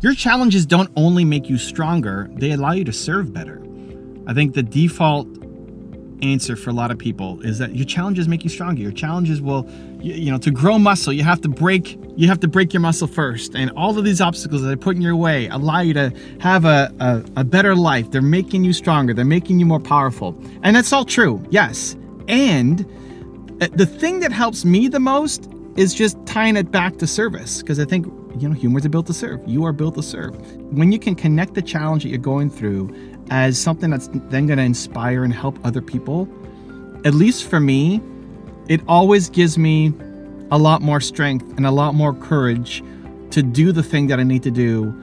Your challenges don't only make you stronger, they allow you to serve better. I think the default answer for a lot of people is that your challenges make you stronger. Your challenges will, to grow muscle, you have to break your muscle first. And all of these obstacles that they put in your way allow you to have a better life. They're making you stronger. They're making you more powerful. And that's all true, yes. And the thing that helps me the most is just tying it back to service, because I think, humans are built to serve. You are built to serve. When you can connect the challenge that you're going through as something that's then going to inspire and help other people, at least for me, it always gives me a lot more strength and a lot more courage to do the thing that I need to do,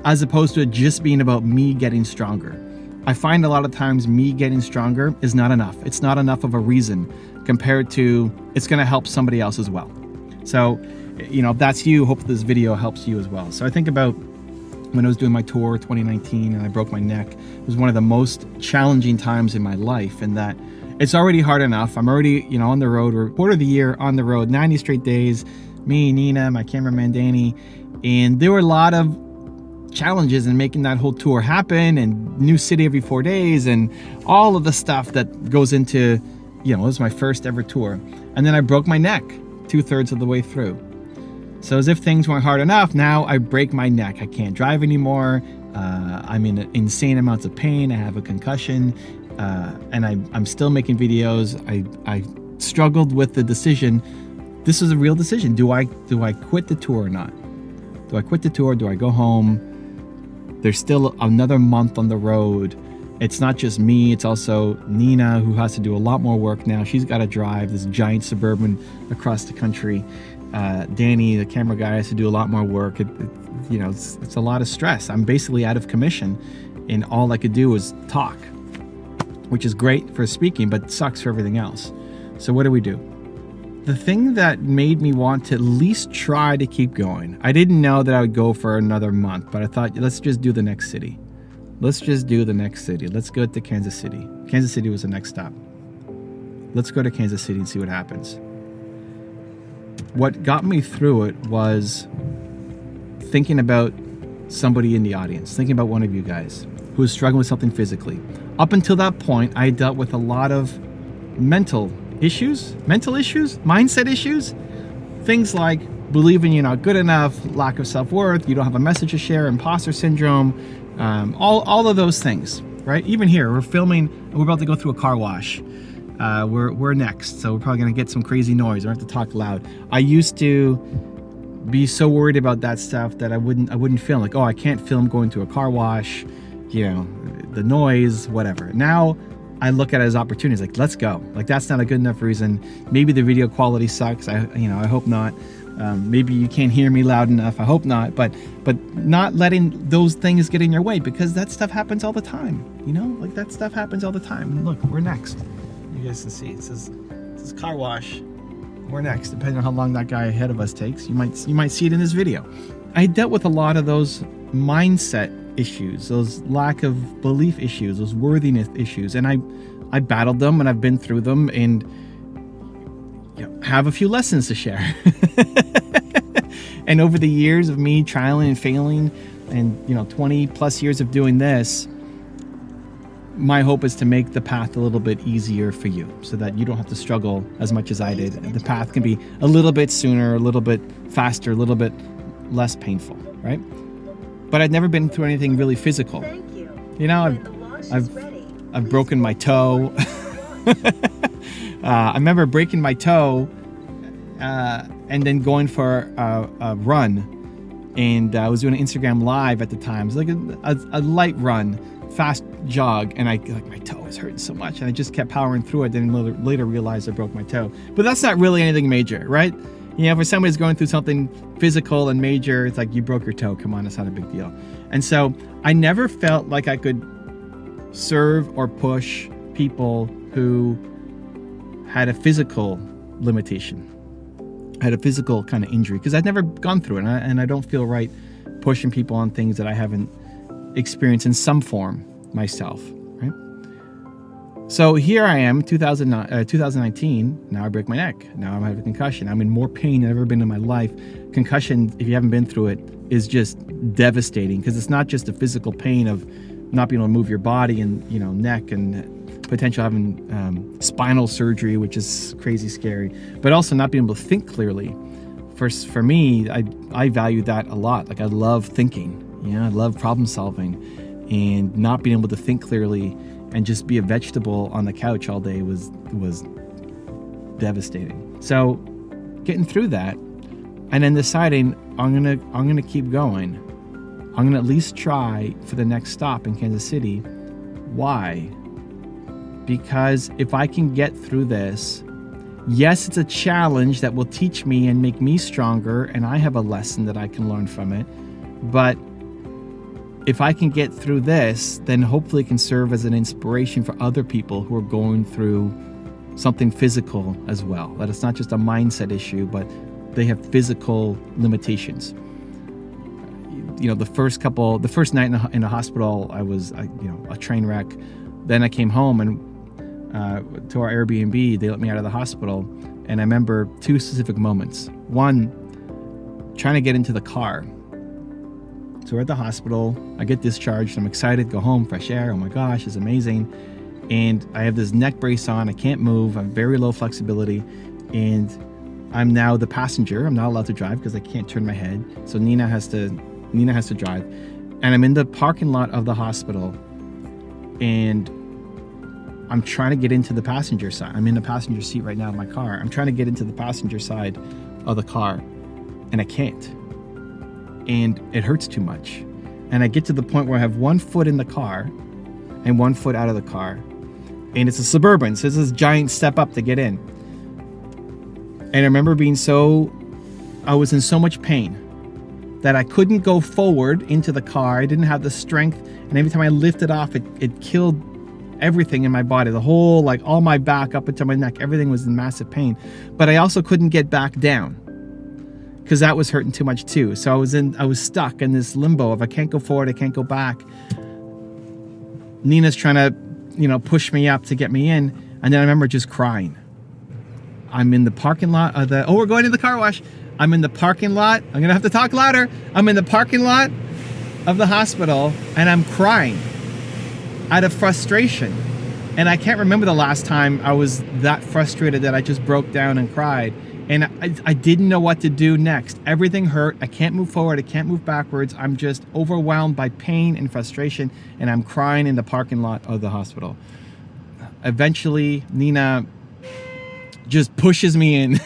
as opposed to it just being about me getting stronger. I find a lot of times me getting stronger is not enough. It's not enough of a reason compared to it's going to help somebody else as well. So, if that's you, hope this video helps you as well. So I think about when I was doing my tour 2019 and I broke my neck. It was one of the most challenging times in my life, in that it's already hard enough. I'm already, on the road. We're quarter of the year on the road, 90 straight days, me, Nina, my cameraman, Danny. And there were a lot of challenges in making that whole tour happen, and new city every 4 days, and all of the stuff that goes into, it was my first ever tour. And then I broke my neck 2/3 of the way through. So as if things weren't hard enough, now I break my neck. I can't drive anymore. I'm in insane amounts of pain. I have a concussion, and I'm still making videos. I struggled with the decision. This is a real decision. Do I quit the tour or not? Do I quit the tour? Do I go home? There's still another month on the road. It's not just me, it's also Nina, who has to do a lot more work now. She's got to drive this giant Suburban across the country. Danny, the camera guy, has to do a lot more work. It's a lot of stress. I'm basically out of commission, and all I could do was talk, which is great for speaking, but sucks for everything else. So what do we do? The thing that made me want to at least try to keep going, I didn't know that I would go for another month, but I thought, let's just do the next city. Let's just do the next city. Let's go to Kansas City. Kansas City was the next stop. Let's go to Kansas City and see what happens. What got me through it was thinking about somebody in the audience, thinking about one of you guys who was struggling with something physically. Up until that point, I dealt with a lot of mental issues, mindset issues, things like believing you're not good enough, lack of self-worth, you don't have a message to share, imposter syndrome, all of those things, right? Even here, we're filming, and we're about to go through a car wash. We're next, so we're probably gonna get some crazy noise. I don't have to talk loud. I used to be so worried about that stuff that I wouldn't film. Like, oh, I can't film going to a car wash, the noise, whatever. Now I look at it as opportunities. Like, let's go. Like, that's not a good enough reason. Maybe the video quality sucks. I hope not. Maybe you can't hear me loud enough. I hope not. But not letting those things get in your way, because that stuff happens all the time. Like, that stuff happens all the time. And look, we're next. You guys can see it says car wash. We're next, depending on how long that guy ahead of us takes. You might see it in this video. I dealt with a lot of those mindset issues, those lack of belief issues, those worthiness issues, and I battled them, and I've been through them, and have a few lessons to share. And over the years of me trialing and failing, and 20 plus years of doing this, my hope is to make the path a little bit easier for you, so that you don't have to struggle as much as I did. The path can be a little bit sooner, a little bit faster, a little bit less painful, right? But I'd never been through anything really physical. Thank you. I've broken my toe. I remember breaking my toe and then going for a run, and I was doing an Instagram live at the time. It was like a light run, fast jog, and my toe was hurting so much, and I just kept powering through it. Then later realized I broke my toe. But that's not really anything major, right? For somebody's going through something physical and major, it's like, you broke your toe, come on, it's not a big deal. And so I never felt like I could serve or push people who had a physical limitation, had a physical kind of injury, because I'd never gone through it, and I don't feel right pushing people on things that I haven't experienced in some form myself, right? So here I am, 2019. Now I break my neck. Now I have a concussion. I'm in more pain than I've ever been in my life. Concussion, if you haven't been through it, is just devastating, because it's not just the physical pain of not being able to move your body and, you know, neck, and potential having spinal surgery, which is crazy scary, but also not being able to think clearly. For me, I value that a lot. Like, I love thinking. I love problem solving, and not being able to think clearly and just be a vegetable on the couch all day was devastating. So getting through that, and then deciding I'm gonna keep going. I'm gonna at least try for the next stop in Kansas City. Why? Because if I can get through this, yes, it's a challenge that will teach me and make me stronger, and I have a lesson that I can learn from it. But if I can get through this, then hopefully it can serve as an inspiration for other people who are going through something physical as well. That it's not just a mindset issue, but they have physical limitations. The first night in the hospital, I was a train wreck. Then I came home and to our Airbnb. They let me out of the hospital, and I remember two specific moments. One, trying to get into the car. So we're at the hospital, I get discharged, I'm excited, go home, fresh air, oh my gosh, it's amazing. And I have this neck brace on, I can't move, I'm very low flexibility, and I'm now the passenger. I'm not allowed to drive because I can't turn my head. So Nina has to drive. And I'm in the parking lot of the hospital, and I'm trying to get into the passenger side. I'm in the passenger seat right now of my car. I'm trying to get into the passenger side of the car, and I can't. And it hurts too much. And I get to the point where I have one foot in the car and one foot out of the car. And it's a Suburban, so it's this giant step up to get in. And I remember I was in so much pain that I couldn't go forward into the car. I didn't have the strength. And every time I lifted off, it killed everything in my body. The whole, all my back up into my neck, everything was in massive pain. But I also couldn't get back down, because that was hurting too much too. So I was stuck in this limbo of I can't go forward, I can't go back. Nina's trying to, push me up to get me in. And then I remember just crying. I'm in the parking lot of we're going to the car wash. I'm in the parking lot. I'm gonna have to talk louder. I'm in the parking lot of the hospital, and I'm crying out of frustration. And I can't remember the last time I was that frustrated that I just broke down and cried. And I didn't know what to do next. Everything hurt. I can't move forward. I can't move backwards. I'm just overwhelmed by pain and frustration, and I'm crying in the parking lot of the hospital. Eventually, Nina just pushes me in.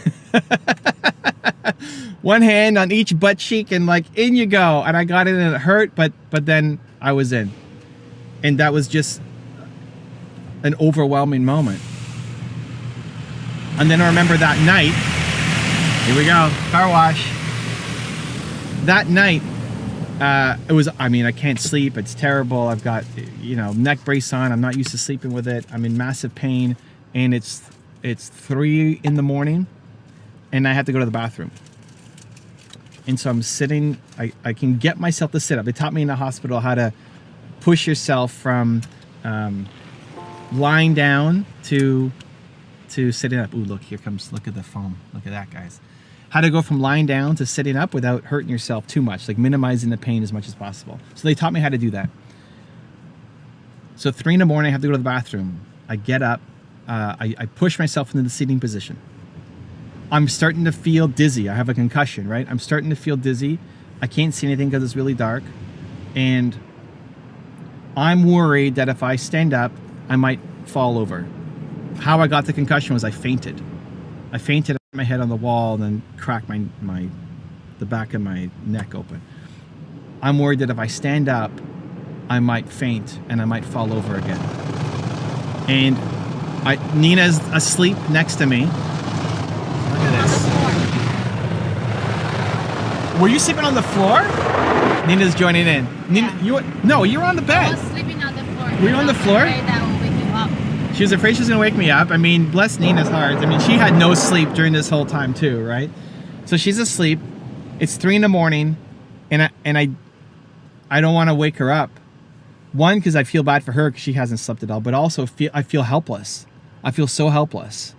One hand on each butt cheek, and in you go. And I got in, and it hurt, but then I was in. And that was just an overwhelming moment. And then I remember that night. Here we go, car wash. That night, I can't sleep. It's terrible. I've got, neck brace on. I'm not used to sleeping with it. I'm in massive pain, and it's 3 a.m, and I have to go to the bathroom. And so I'm sitting, I can get myself to sit up. They taught me in the hospital how to push yourself from lying down to sitting up. Ooh, look at the foam. Look at that, guys. How to go from lying down to sitting up without hurting yourself too much, minimizing the pain as much as possible. So they taught me how to do that. So 3 a.m, I have to go to the bathroom. I get up, I push myself into the seating position. I'm starting to feel dizzy. I have a concussion, right? I'm starting to feel dizzy. I can't see anything because it's really dark. And I'm worried that if I stand up, I might fall over. How I got the concussion was I fainted. I fainted, my head on the wall, and then cracked the back of my neck open. I'm worried that if I stand up, I might faint and I might fall over again. And Nina's asleep next to me. Look at this. Were you sleeping on the floor? Nina's joining in. Nina, Yeah. you were on the bed. I was sleeping on the floor. Were you on the floor? That will wake you up. She was afraid she was gonna wake me up. Bless Nina's heart. She had no sleep during this whole time too, right? So she's asleep. It's 3 a.m, and I don't want to wake her up, One, because I feel bad for her because she hasn't slept at all, but also I feel helpless. I feel so helpless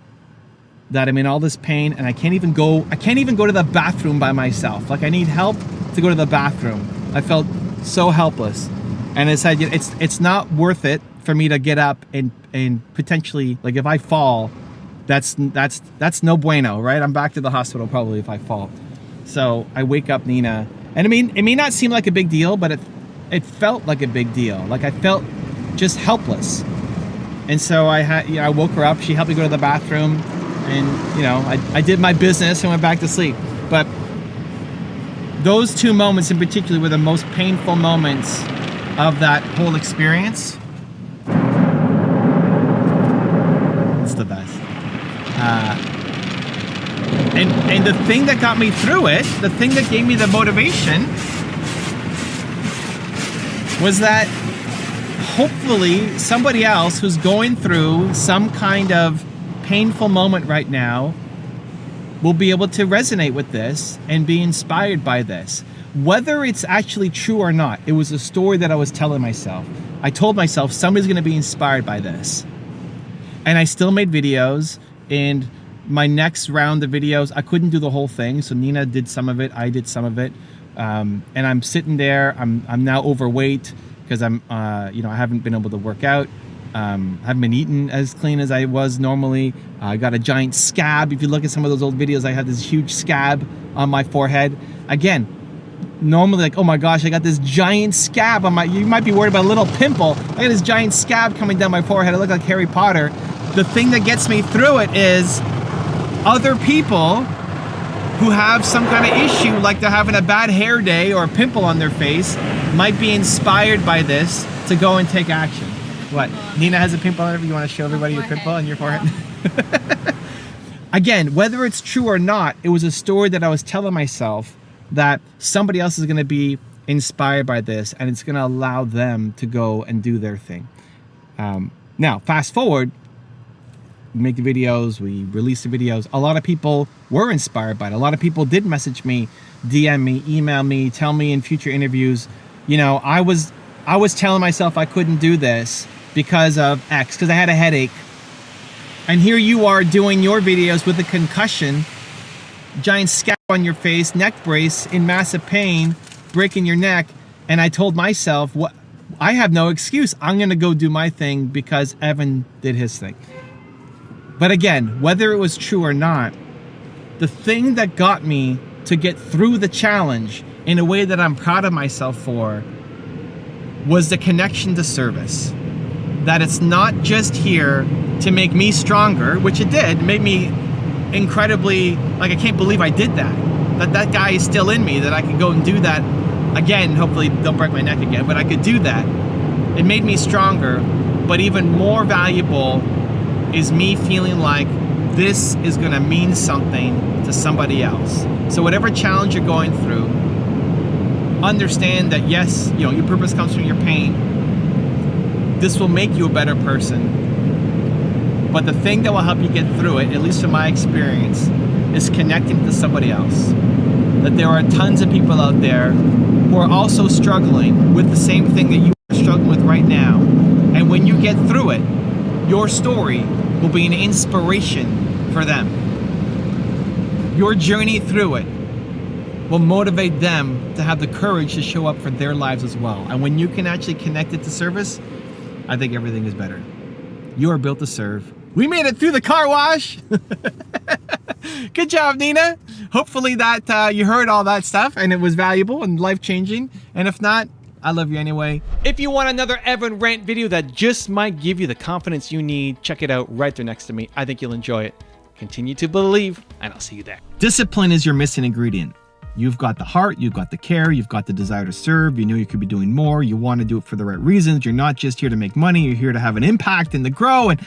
that I'm in all this pain and I can't even go to the bathroom by myself. Like I need help to go to the bathroom. I felt so helpless. And I said, it's not worth it for me to get up and potentially, like if I fall, that's no bueno, right? I'm back to the hospital probably if I fall. So I wake up Nina, and I mean, it may not seem like a big deal, but it felt like a big deal. Like I felt just helpless. And so I woke her up. She helped me go to the bathroom, and I did my business and went back to sleep. But those two moments in particular were the most painful moments of that whole experience. It's the best. And the thing that got me through it, the thing that gave me the motivation, was that hopefully somebody else who's going through some kind of painful moment right now will be able to resonate with this and be inspired by this. Whether it's actually true or not, it was a story that I was telling myself. I told myself somebody's going to be inspired by this. And I still made videos, and my next round of videos, I couldn't do the whole thing. So Nina did some of it, I did some of it. And I'm sitting there, I'm now overweight because I haven't been able to work out. I haven't been eating as clean as I was normally. I got a giant scab. If you look at some of those old videos, I had this huge scab on my forehead. Again, normally like, oh my gosh, I got this giant scab on my, you might be worried about a little pimple. I got this giant scab coming down my forehead. I look like Harry Potter. The thing that gets me through it is other people who have some kind of issue, like they're having a bad hair day or a pimple on their face, might be inspired by this to go and take action. What? Nina has a pimple on her. You want to show everybody your pimple on your forehead? Yeah. Again, whether it's true or not, it was a story that I was telling myself that somebody else is going to be inspired by this, and it's going to allow them to go and do their thing. Now, fast forward, we make the videos, we release the videos. A lot of people were inspired by it. A lot of people did message me, DM me, email me, tell me in future interviews, I was telling myself I couldn't do this because of X, because I had a headache. And here you are doing your videos with a concussion, giant scab on your face, neck brace, in massive pain, breaking your neck. And I told myself, what? I have no excuse. I'm going to go do my thing because Evan did his thing. But again, whether it was true or not, the thing that got me to get through the challenge in a way that I'm proud of myself for was the connection to service. That it's not just here to make me stronger, which it did, made me incredibly, like I can't believe I did that. That guy is still in me, that I could go and do that again. Hopefully don't break my neck again, but I could do that. It made me stronger, but even more valuable is me feeling like this is gonna mean something to somebody else. So whatever challenge you're going through, understand that yes, your purpose comes from your pain. This will make you a better person. But the thing that will help you get through it, at least from my experience, is connecting to somebody else. That there are tons of people out there who are also struggling with the same thing that you are struggling with right now. And when you get through it, your story will be an inspiration for them. Your journey through it will motivate them to have the courage to show up for their lives as well. And when you can actually connect it to service, I think everything is better. You are built to serve. We made it through the car wash. Good job, Nina. Hopefully that you heard all that stuff and it was valuable and life-changing. And if not, I love you anyway. If you want another Evan rant video that just might give you the confidence you need, check it out right there next to me. I think you'll enjoy it. Continue to believe, and I'll see you there. Discipline is your missing ingredient. You've got the heart, you've got the care, you've got the desire to serve, you know you could be doing more, you want to do it for the right reasons, you're not just here to make money, you're here to have an impact and to grow, and